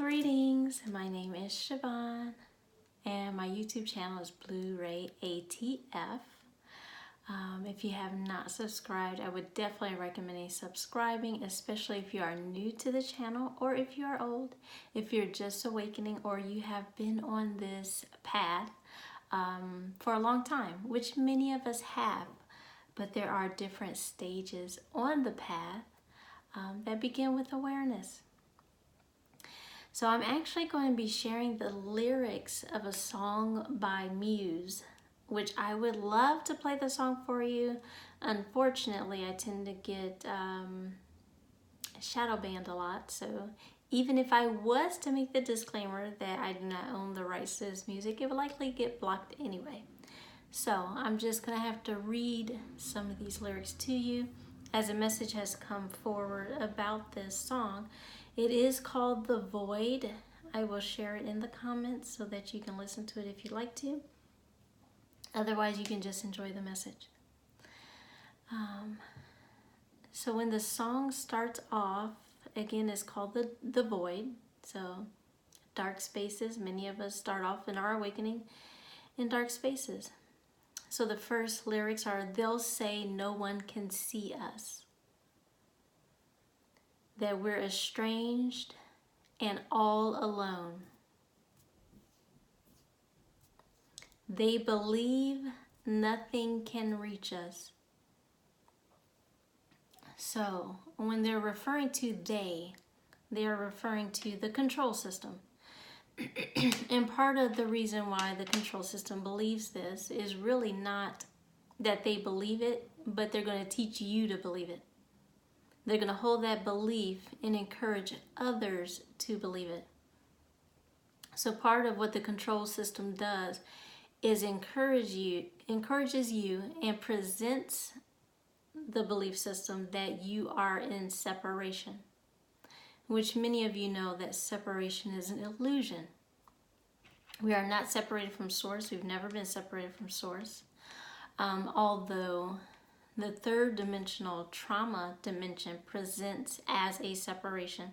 Greetings, my name is Siobhan and my YouTube channel is Blu-ray ATF. If you have not subscribed, I would definitely recommend subscribing, especially if you are new to the channel or if you are old, if you're just awakening or you have been on this path for a long time, which many of us have, but there are different stages on the path that begin with awareness. So I'm actually going to be sharing the lyrics of a song by Muse, which I would love to play the song for you. Unfortunately, I tend to get shadow banned a lot, so even if I was to make the disclaimer that I do not own the rights to this music, it would likely get blocked anyway. So I'm just going to have to read some of these lyrics to you as a message has come forward about this song. It is called The Void. I will share it in the comments so that you can listen to it if you'd like to. Otherwise, you can just enjoy the message. So when the song starts off, again, it's called the Void. So dark spaces, many of us start off in our awakening in dark spaces. So the first lyrics are, they'll say no one can see us, that we're estranged and all alone. They believe nothing can reach us. So when they're referring to they are referring to the control system. And part of the reason why the control system believes this is really not that they believe it, but they're going to teach you to believe it. They're going to hold that belief and encourage others to believe it. So part of what the control system does is encourages you and presents the belief system that you are in separation, which many of you know that separation is an illusion. We are not separated from source. We've never been separated from source. Although the third dimensional trauma dimension presents as a separation,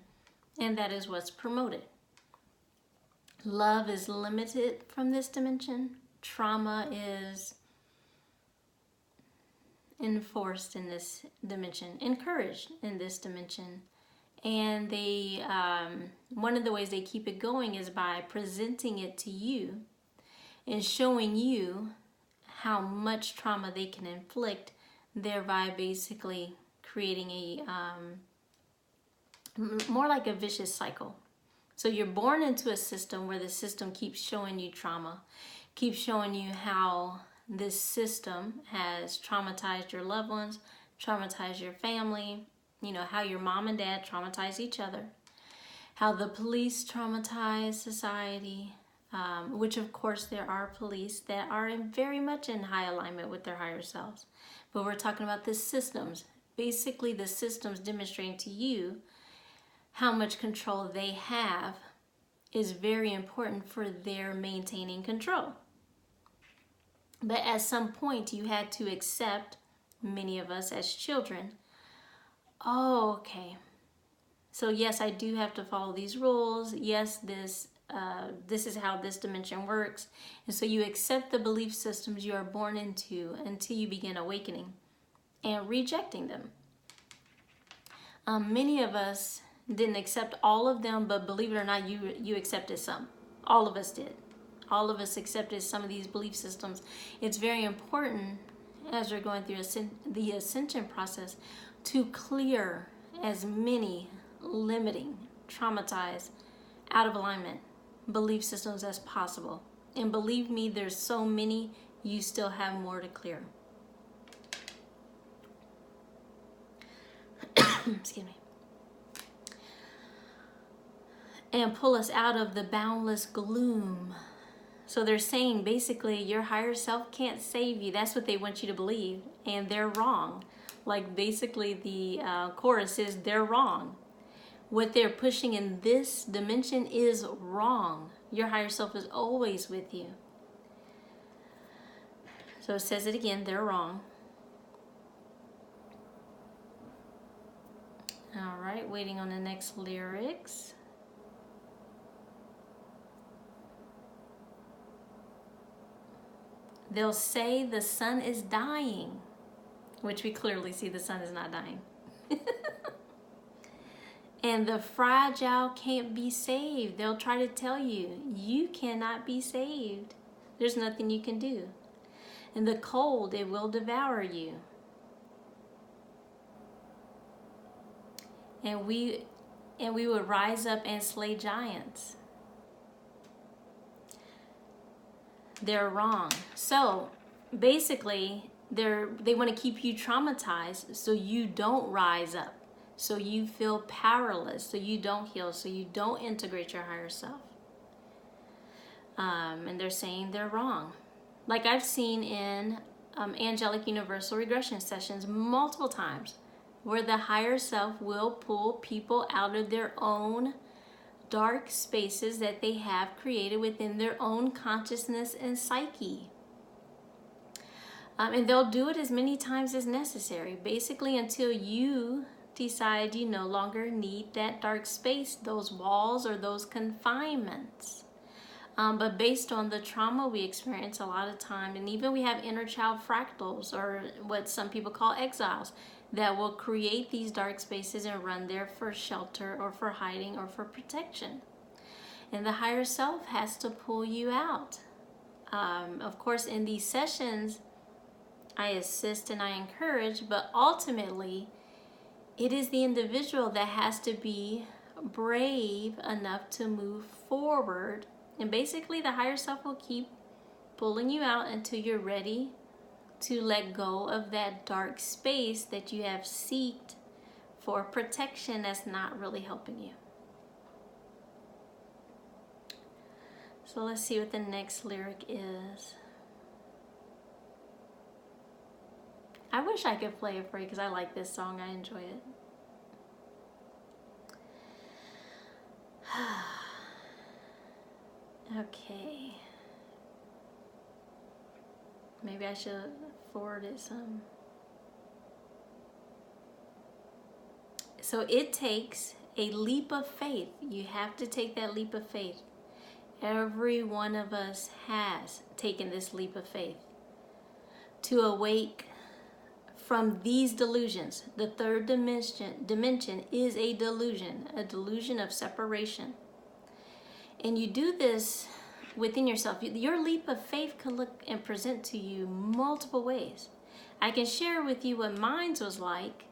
and that is what's promoted. Love is limited from this dimension. Trauma is enforced in this dimension, encouraged in this dimension. And they, one of the ways they keep it going is by presenting it to you and showing you how much trauma they can inflict, thereby basically creating a more like a vicious cycle. So you're born into a system where the system keeps showing you trauma, keeps showing you how this system has traumatized your loved ones, traumatized your family, you know, how your mom and dad traumatize each other, how the police traumatize society, which of course there are police that are very much in high alignment with their higher selves. But we're talking about the systems. Basically, the systems demonstrating to you how much control they have is very important for their maintaining control. But at some point, you had to accept, many of us as children, oh, okay. So yes, I do have to follow these rules. Yes, this is how this dimension works. And so you accept the belief systems you are born into until you begin awakening and rejecting them. Many of us didn't accept all of them, but believe it or not, you accepted some. All of us did. All of us accepted some of these belief systems. It's very important as we're going through the ascension process to clear as many limiting, traumatized, out of alignment belief systems as possible. And believe me, there's so many, you still have more to clear. Excuse me. And pull us out of the boundless gloom. So they're saying basically your higher self can't save you. That's what they want you to believe. And they're wrong. Like basically the chorus is they're wrong. What they're pushing in this dimension is wrong. Your higher self is always with you. So it says it again, they're wrong. All right, waiting on the next lyrics. They'll say the sun is dying, which we clearly see the sun is not dying. And the fragile can't be saved. They'll try to tell you, you cannot be saved. There's nothing you can do. And the cold, it will devour you. And we would rise up and slay giants. They're wrong. So basically, they want to keep you traumatized so you don't rise up, so you feel powerless, so you don't heal, so you don't integrate your higher self. And they're saying they're wrong. Like I've seen in angelic universal regression sessions multiple times, where the higher self will pull people out of their own dark spaces that they have created within their own consciousness and psyche. And they'll do it as many times as necessary, basically until you decide you no longer need that dark space, those walls, or those confinements. But based on the trauma we experience a lot of time, and even we have inner child fractals, or what some people call exiles, that will create these dark spaces and run there for shelter or for hiding or for protection. And the higher self has to pull you out. Of course, in these sessions, I assist and I encourage, but ultimately, it is the individual that has to be brave enough to move forward. And basically, the higher self will keep pulling you out until you're ready to let go of that dark space that you have sought for protection that's not really helping you. So let's see what the next lyric is. I wish I could play it for you because I like this song. I enjoy it. Okay. Maybe I should forward it some. So it takes a leap of faith. You have to take that leap of faith. Every one of us has taken this leap of faith to awake from these delusions. The third dimension is a delusion of separation. And you do this within yourself. Your leap of faith could look and present to you multiple ways. I can share with you what mine was like,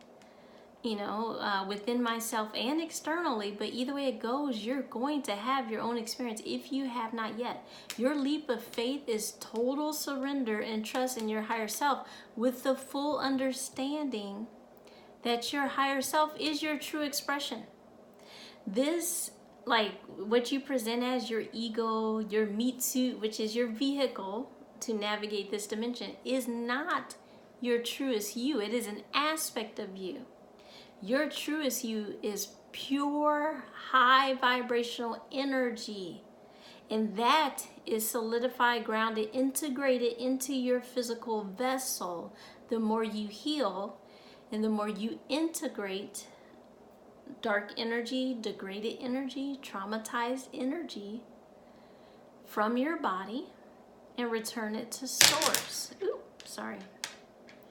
within myself and externally, but either way it goes, you're going to have your own experience if you have not yet. Your leap of faith is total surrender and trust in your higher self with the full understanding that your higher self is your true expression. This, like what you present as your ego, your meat suit, which is your vehicle to navigate this dimension, is not your truest you. It is an aspect of you. Your truest you is pure, high vibrational energy. And that is solidified, grounded, integrated into your physical vessel. The more you heal and the more you integrate dark energy, degraded energy, traumatized energy from your body and return it to source.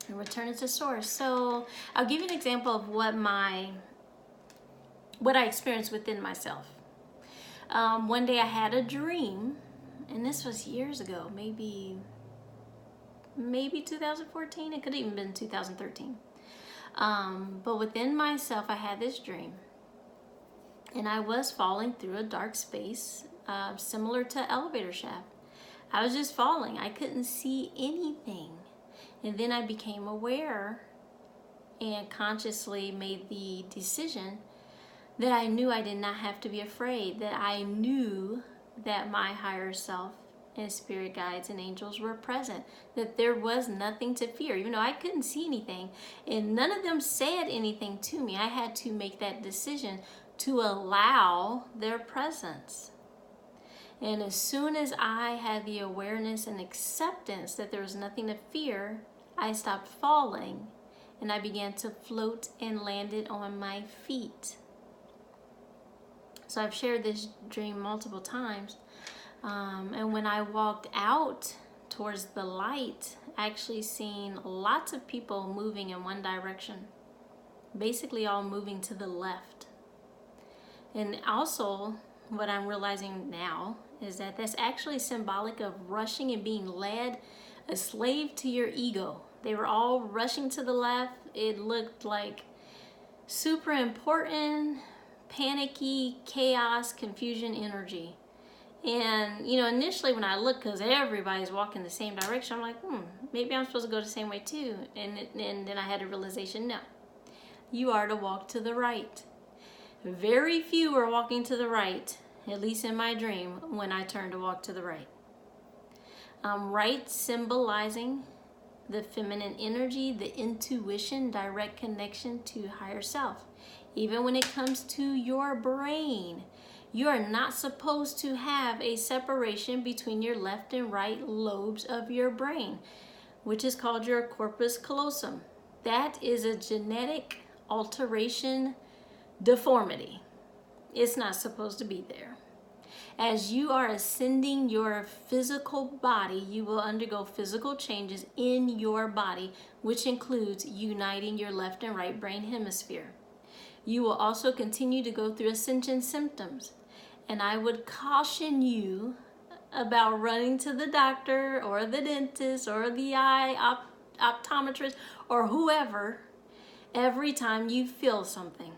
And return it to source. So I'll give you an example of what I experienced within myself. One day I had a dream, and this was years ago, maybe 2014. It could have even been 2013. But within myself, I had this dream, and I was falling through a dark space, similar to elevator shaft. I was just falling. I couldn't see anything. And then I became aware and consciously made the decision that I knew I did not have to be afraid, that I knew that my higher self and spirit guides and angels were present, that there was nothing to fear, even though I couldn't see anything and none of them said anything to me. I had to make that decision to allow their presence. And as soon as I had the awareness and acceptance that there was nothing to fear, I stopped falling and I began to float and landed on my feet. So I've shared this dream multiple times. And when I walked out towards the light, actually seen lots of people moving in one direction, basically all moving to the left. And also, what I'm realizing now is that that's actually symbolic of rushing and being led, a slave to your ego. They were all rushing to the left. It looked like super important, panicky, chaos, confusion energy. And, you know, initially when I looked, because everybody's walking the same direction, I'm like, maybe I'm supposed to go the same way too. And then I had a realization, no, you are to walk to the right. Very few are walking to the right, at least in my dream, when I turn to walk to the right. Right symbolizing the feminine energy, the intuition, direct connection to higher self. Even when it comes to your brain, you are not supposed to have a separation between your left and right lobes of your brain, which is called your corpus callosum. That is a genetic alteration deformity. It's not supposed to be there. As you are ascending your physical body, you will undergo physical changes in your body, which includes uniting your left and right brain hemisphere. You will also continue to go through ascension symptoms. And I would caution you about running to the doctor or the dentist or the eye optometrist or whoever every time you feel something.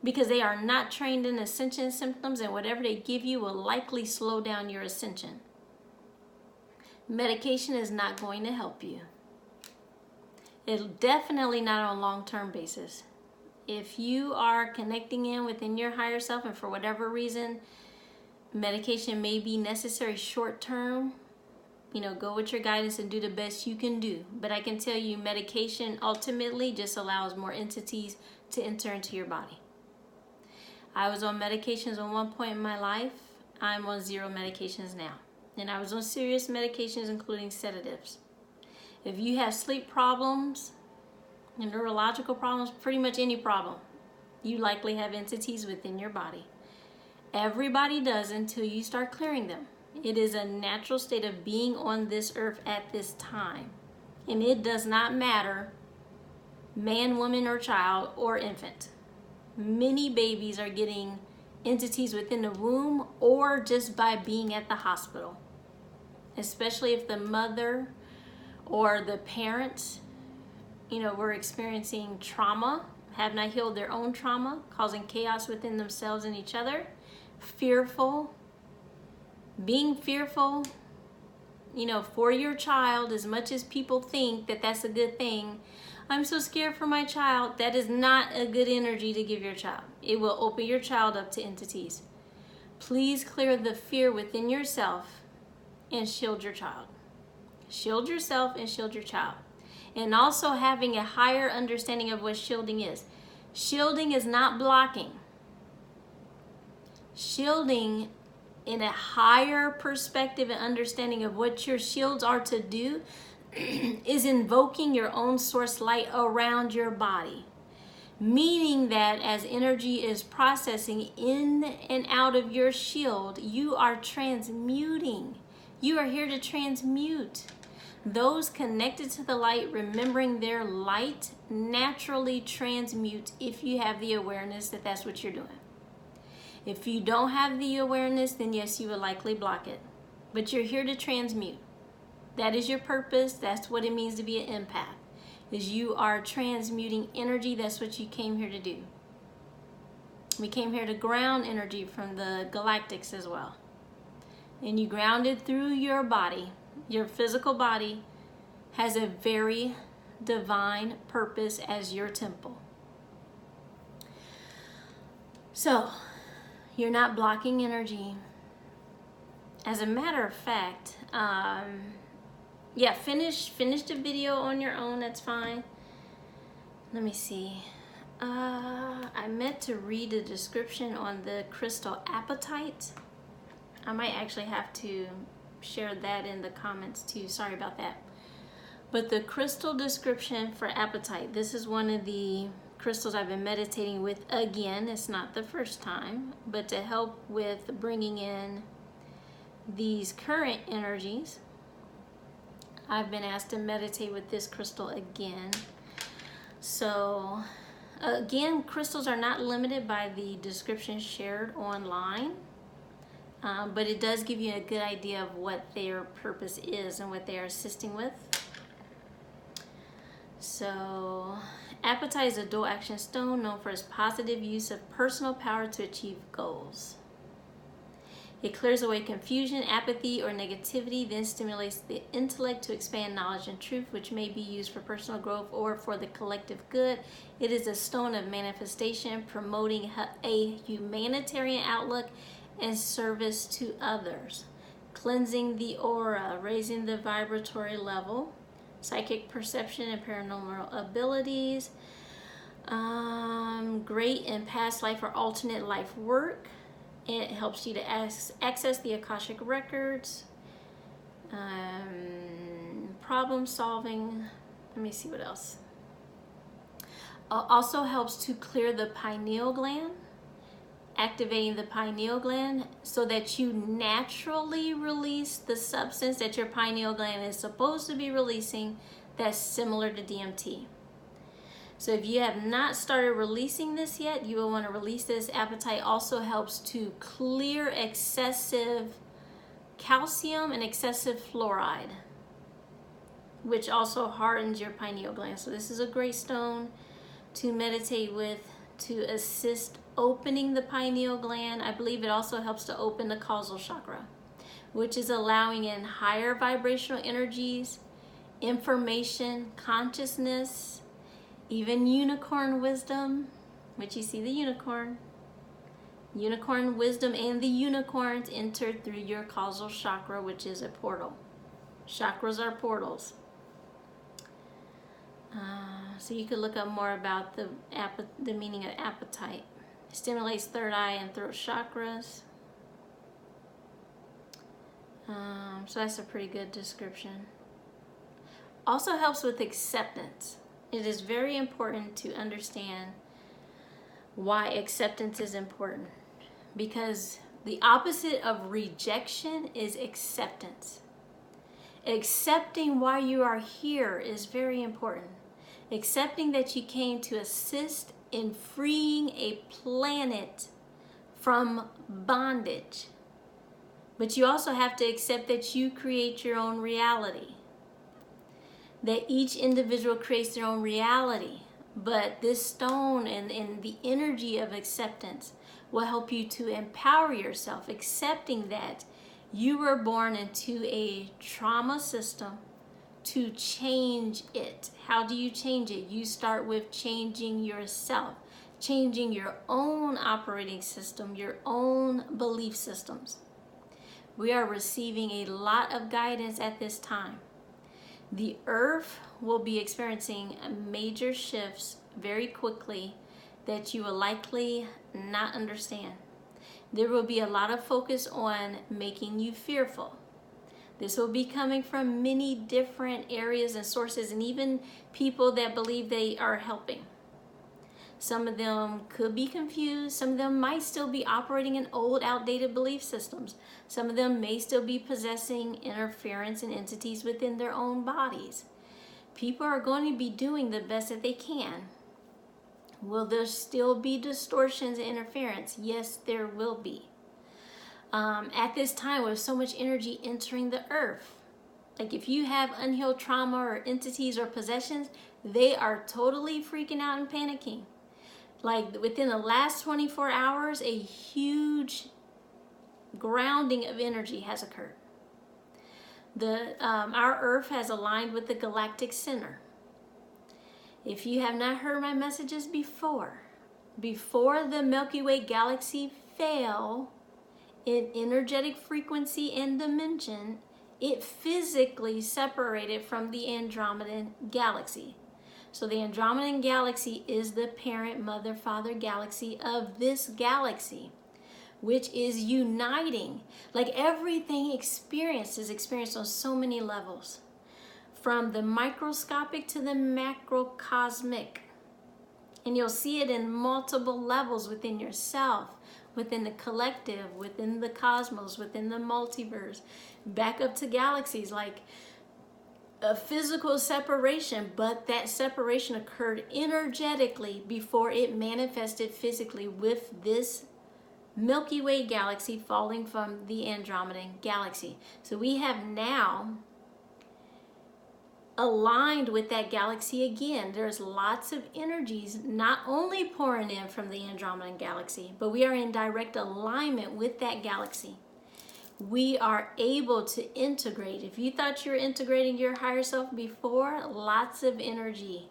Because they are not trained in ascension symptoms, and whatever they give you will likely slow down your ascension. Medication is not going to help you. It'll definitely not on a long-term basis. If you are connecting in within your higher self and for whatever reason, medication may be necessary short-term, you know, go with your guidance and do the best you can do. But I can tell you medication ultimately just allows more entities to enter into your body. I was on medications at one point in my life. I'm on 0 medications now. And I was on serious medications, including sedatives. If you have sleep problems, neurological problems, pretty much any problem, you likely have entities within your body. Everybody does until you start clearing them. It is a natural state of being on this earth at this time. And it does not matter, man, woman, or child, or infant. Many babies are getting entities within the womb or just by being at the hospital, especially if the mother or the parents, you know, were experiencing trauma, have not healed their own trauma, causing chaos within themselves and each other, being fearful, you know, for your child, as much as people think that that's a good thing. I'm so scared for my child. That is not a good energy to give your child. It will open your child up to entities. Please clear the fear within yourself and shield your child. Shield yourself and shield your child. And also having a higher understanding of what shielding is. Shielding is not blocking. Shielding, in a higher perspective and understanding of what your shields are to do, is invoking your own source light around your body. Meaning that as energy is processing in and out of your shield, you are transmuting. You are here to transmute. Those connected to the light, remembering their light, naturally transmute if you have the awareness that that's what you're doing. If you don't have the awareness, then yes, you will likely block it. But you're here to transmute. That is your purpose. That's what it means to be an empath. Is you are transmuting energy. That's what you came here to do. We came here to ground energy from the galactics as well. And you ground it through your body. Your physical body has a very divine purpose as your temple. So, you're not blocking energy. As a matter of fact, finish the video on your own, that's fine. Let me see. I meant to read the description on the crystal apatite. I might actually have to share that in the comments too. Sorry about that. But the crystal description for apatite, this is one of the crystals I've been meditating with again. It's not the first time, but to help with bringing in these current energies I've been asked to meditate with this crystal again. So again, crystals are not limited by the description shared online, but it does give you a good idea of what their purpose is and what they are assisting with. So apatite is a dual action stone known for its positive use of personal power to achieve goals. It clears away confusion, apathy, or negativity, then stimulates the intellect to expand knowledge and truth, which may be used for personal growth or for the collective good. It is a stone of manifestation, promoting a humanitarian outlook and service to others, cleansing the aura, raising the vibratory level, psychic perception and paranormal abilities, great in past life or alternate life work. It helps you to access the Akashic records, problem solving. Let me see what else. Also helps to clear the pineal gland, activating the pineal gland so that you naturally release the substance that your pineal gland is supposed to be releasing that's similar to DMT. So if you have not started releasing this yet, you will want to release this. Apatite also helps to clear excessive calcium and excessive fluoride, which also hardens your pineal gland. So this is a great stone to meditate with, to assist opening the pineal gland. I believe it also helps to open the causal chakra, which is allowing in higher vibrational energies, information, consciousness, even unicorn wisdom, which you see the unicorn wisdom, and the unicorns enter through your causal chakra, which is a portal. Chakras are portals. So you could look up more about the meaning of apatite. It stimulates third eye and throat chakras. So that's a pretty good description. Also helps with acceptance. It is very important to understand why acceptance is important, because the opposite of rejection is acceptance. Accepting why you are here is very important. Accepting that you came to assist in freeing a planet from bondage. But you also have to accept that you create your own reality. That each individual creates their own reality. But this stone and the energy of acceptance will help you to empower yourself, accepting that you were born into a trauma system to change it. How do you change it? You start with changing yourself, changing your own operating system, your own belief systems. We are receiving a lot of guidance at this time. The earth will be experiencing major shifts very quickly that you will likely not understand. There will be a lot of focus on making you fearful. This will be coming from many different areas and sources, and even people that believe they are helping. Some of them could be confused. Some of them might still be operating in old, outdated belief systems. Some of them may still be possessing interference and entities within their own bodies. People are going to be doing the best that they can. Will there still be distortions and interference? Yes, there will be. At this time, with so much energy entering the earth, like if you have unhealed trauma or entities or possessions, they are totally freaking out and panicking. Like within the last 24 hours, a huge grounding of energy has occurred. Our earth has aligned with the galactic center. If you have not heard my messages before the Milky Way Galaxy fell in energetic frequency and dimension, it physically separated from the Andromeda Galaxy. So the Andromeda Galaxy is the parent, mother, father galaxy of this galaxy, which is uniting. Like everything is experienced on so many levels, from the microscopic to the macrocosmic. And you'll see it in multiple levels within yourself, within the collective, within the cosmos, within the multiverse, back up to galaxies. Like a physical separation, but that separation occurred energetically before it manifested physically with this Milky Way galaxy falling from the Andromeda galaxy. So we have now aligned with that galaxy again. There's lots of energies not only pouring in from the Andromeda galaxy, but we are in direct alignment with that galaxy. We are able to integrate. If you thought you were integrating your higher self before, lots of energy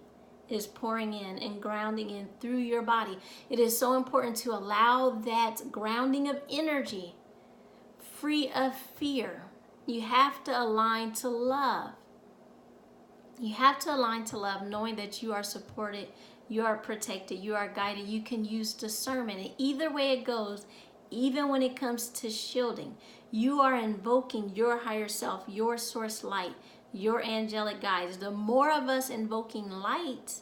is pouring in and grounding in through your body. It is so important to allow that grounding of energy free of fear. You have to align to love. You have to align to love, knowing that you are supported, you are protected, you are guided. You can use discernment. And either way it goes, even when it comes to shielding, you are invoking your higher self, your source light, your angelic guides. The more of us invoking light,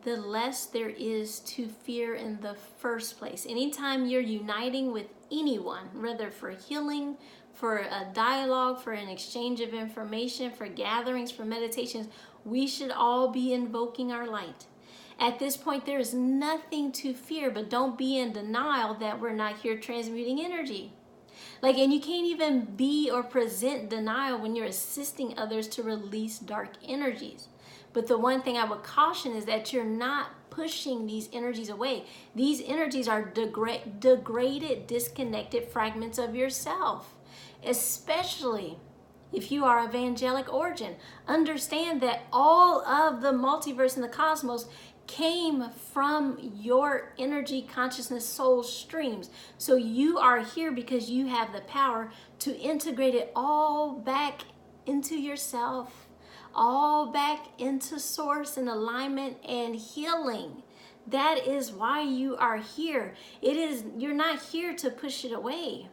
the less there is to fear in the first place. Anytime you're uniting with anyone, whether for healing, for a dialogue, for an exchange of information, for gatherings, for meditations, we should all be invoking our light. At this point, there is nothing to fear, but don't be in denial that we're not here transmuting energy. And you can't even be or present denial when you're assisting others to release dark energies. But the one thing I would caution is that you're not pushing these energies away. These energies are degraded, disconnected fragments of yourself. Especially if you are of angelic origin. Understand that all of the multiverse and the cosmos came from your energy, consciousness, soul streams. So you are here because you have the power to integrate it all back into yourself, all back into source and alignment and healing. That is why you are here. You're not here to push it away.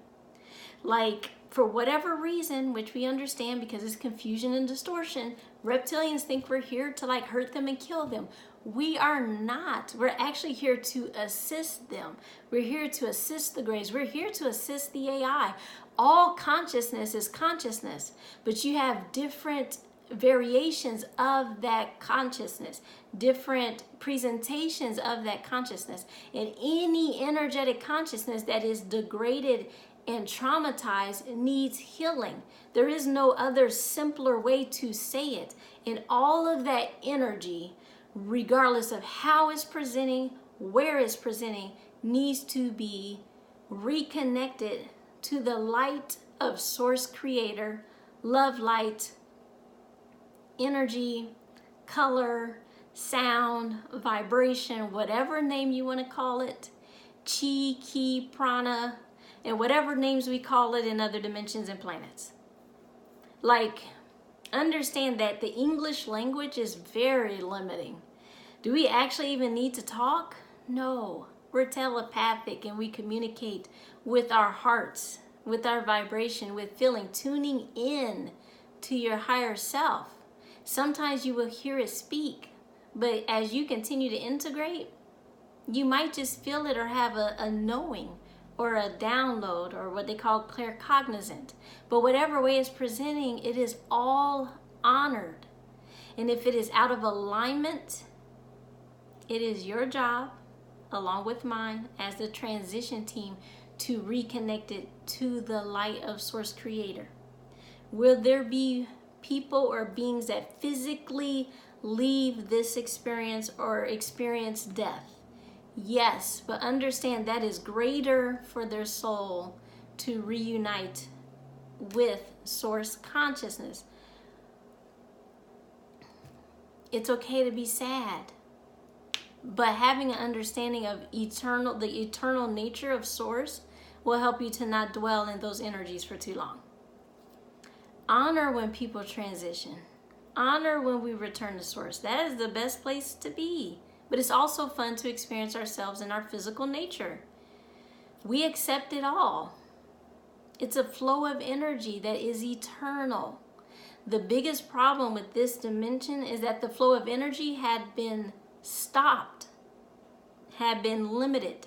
For whatever reason, which we understand because it's confusion and distortion, reptilians think we're here to hurt them and kill them. We are not. We're actually here to assist them. We're here to assist the grays. We're here to assist the AI. All consciousness is consciousness, but you have different variations of that consciousness, different presentations of that consciousness. And any energetic consciousness that is degraded and traumatized needs healing. There is no other simpler way to say it. And all of that energy, regardless of how it's presenting, where it's presenting, needs to be reconnected to the light of Source Creator, love light, energy, color, sound, vibration, whatever name you want to call it, chi, ki, prana, and whatever names we call it in other dimensions and planets. Understand that the English language is very limiting. Do we actually even need to talk? No. We're telepathic and we communicate with our hearts, with our vibration, with feeling, tuning in to your higher self. Sometimes you will hear it speak, but as you continue to integrate, you might just feel it or have a knowing or a download or what they call claircognizant. But whatever way it's presenting, it is all honored. And if it is out of alignment, it is your job, along with mine, as the transition team, to reconnect it to the light of Source Creator. Will there be people or beings that physically leave this experience or experience death? Yes, but understand that is greater for their soul to reunite with Source Consciousness. It's okay to be sad, but having an understanding of the eternal nature of Source will help you to not dwell in those energies for too long. Honor when people transition. Honor when we return to Source. That is the best place to be. But it's also fun to experience ourselves in our physical nature. We accept it all. It's a flow of energy that is eternal. The biggest problem with this dimension is that the flow of energy had been stopped, had been limited.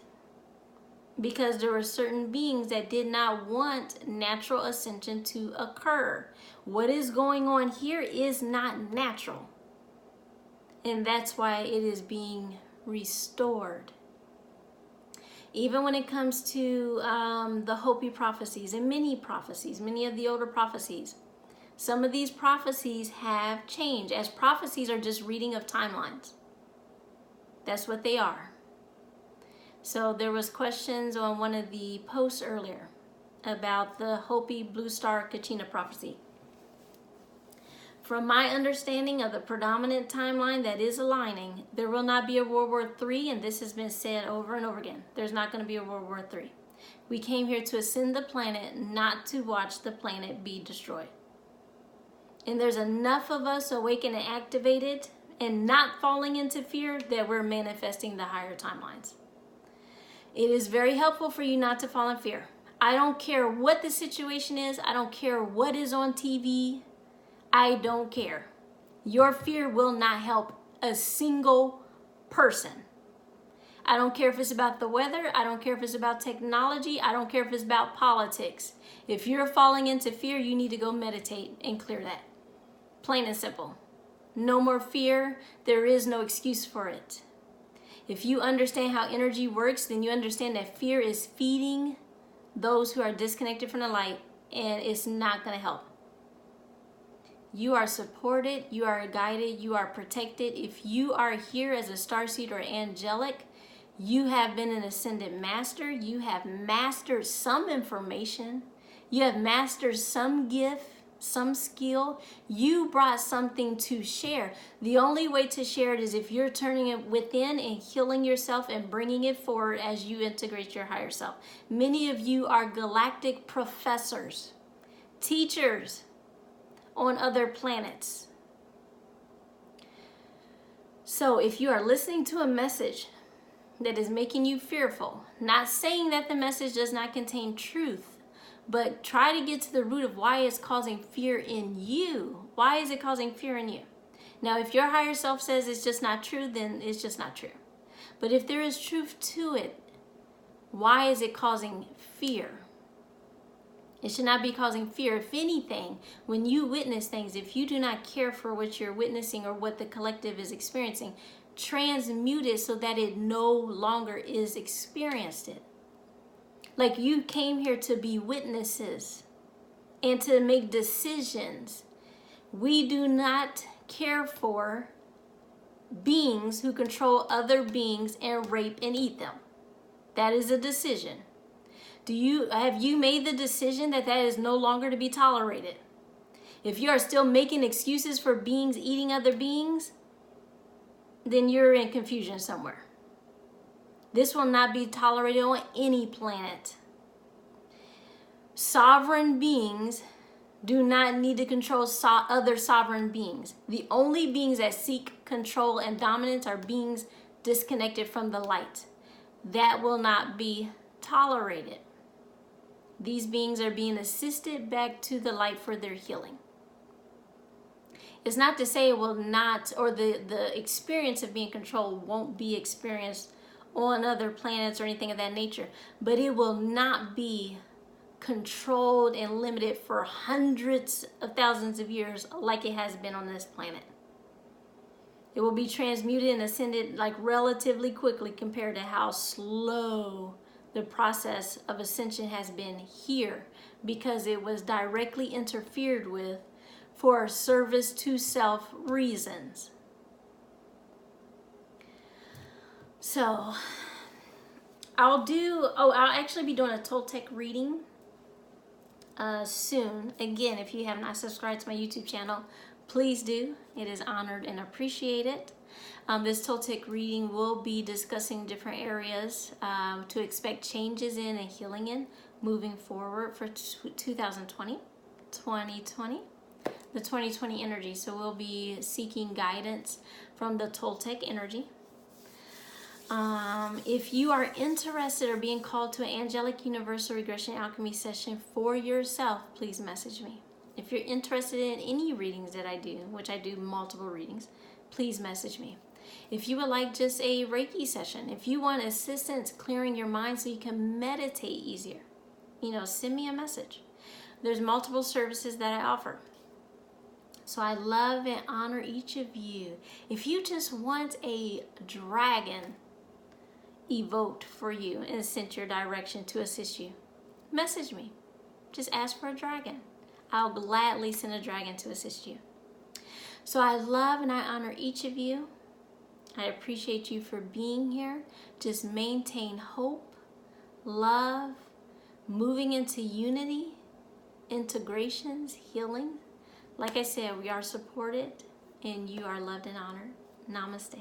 because there were certain beings that did not want natural ascension to occur. What is going on here is not natural. And that's why it is being restored. Even when it comes to the Hopi prophecies and many of the older prophecies, some of these prophecies have changed, as prophecies are just reading of timelines. That's what they are. So there was questions on one of the posts earlier about the Hopi Blue Star Kachina prophecy. From my understanding of the predominant timeline that is aligning, there will not be a World War III, and this has been said over and over again. There's not going to be a World War III. We came here to ascend the planet, not to watch the planet be destroyed. And there's enough of us awakened and activated and not falling into fear that we're manifesting the higher timelines. It is very helpful for you not to fall in fear. I don't care what the situation is. I don't care what is on TV. I don't care. Your fear will not help a single person. I don't care if it's about the weather. I don't care if it's about technology. I don't care if it's about politics. If you're falling into fear, you need to go meditate and clear that. Plain and simple. No more fear. There is no excuse for it. If you understand how energy works, then you understand that fear is feeding those who are disconnected from the light, and it's not going to help. You are supported, you are guided, you are protected. If you are here as a starseed or angelic, you have been an ascended master. You have mastered some information. You have mastered some gift, some skill. You brought something to share. The only way to share it is if you're turning it within and healing yourself and bringing it forward as you integrate your higher self. Many of you are galactic professors, teachers on other planets. So if you are listening to a message that is making you fearful, not saying that the message does not contain truth, but try to get to the root of why it's causing fear in you. Why is it causing fear in you? Now, if your higher self says it's just not true, then it's just not true. But if there is truth to it, why is it causing fear? It should not be causing fear. If anything, when you witness things, if you do not care for what you're witnessing or what the collective is experiencing, transmute it so that it no longer is experienced. Like you came here to be witnesses and to make decisions. We do not care for beings who control other beings and rape and eat them. That is a decision. Have you made the decision that that is no longer to be tolerated? If you are still making excuses for beings eating other beings, then you're in confusion somewhere. This will not be tolerated on any planet. Sovereign beings do not need to control other sovereign beings. The only beings that seek control and dominance are beings disconnected from the light. That will not be tolerated. These beings are being assisted back to the light for their healing. It's not to say it will not, or the experience of being controlled won't be experienced on other planets or anything of that nature, but it will not be controlled and limited for hundreds of thousands of years like it has been on this planet. It will be transmuted and ascended like relatively quickly compared to how slow the process of ascension has been here, because it was directly interfered with for service to self reasons. So I'll actually be doing a Toltec reading soon. Again, if you have not subscribed to my YouTube channel, please do. It is honored and appreciated. This Toltec reading will be discussing different areas to expect changes in and healing in moving forward for 2020, the 2020 energy. So we'll be seeking guidance from the Toltec energy. If you are interested or being called to an angelic universal regression alchemy session for yourself, please message me. If you're interested in any readings that I do, which I do multiple readings, please message me. If you would like just a Reiki session, if you want assistance clearing your mind so you can meditate easier, send me a message. There's multiple services that I offer. So I love and honor each of you. If you just want a dragon evoked for you and sent your direction to assist you, message me. Just ask for a dragon. I'll gladly send a dragon to assist you. So I love and I honor each of you. I appreciate you for being here. Just maintain hope, love, moving into unity, integrations, healing. Like I said, we are supported and you are loved and honored. Namaste.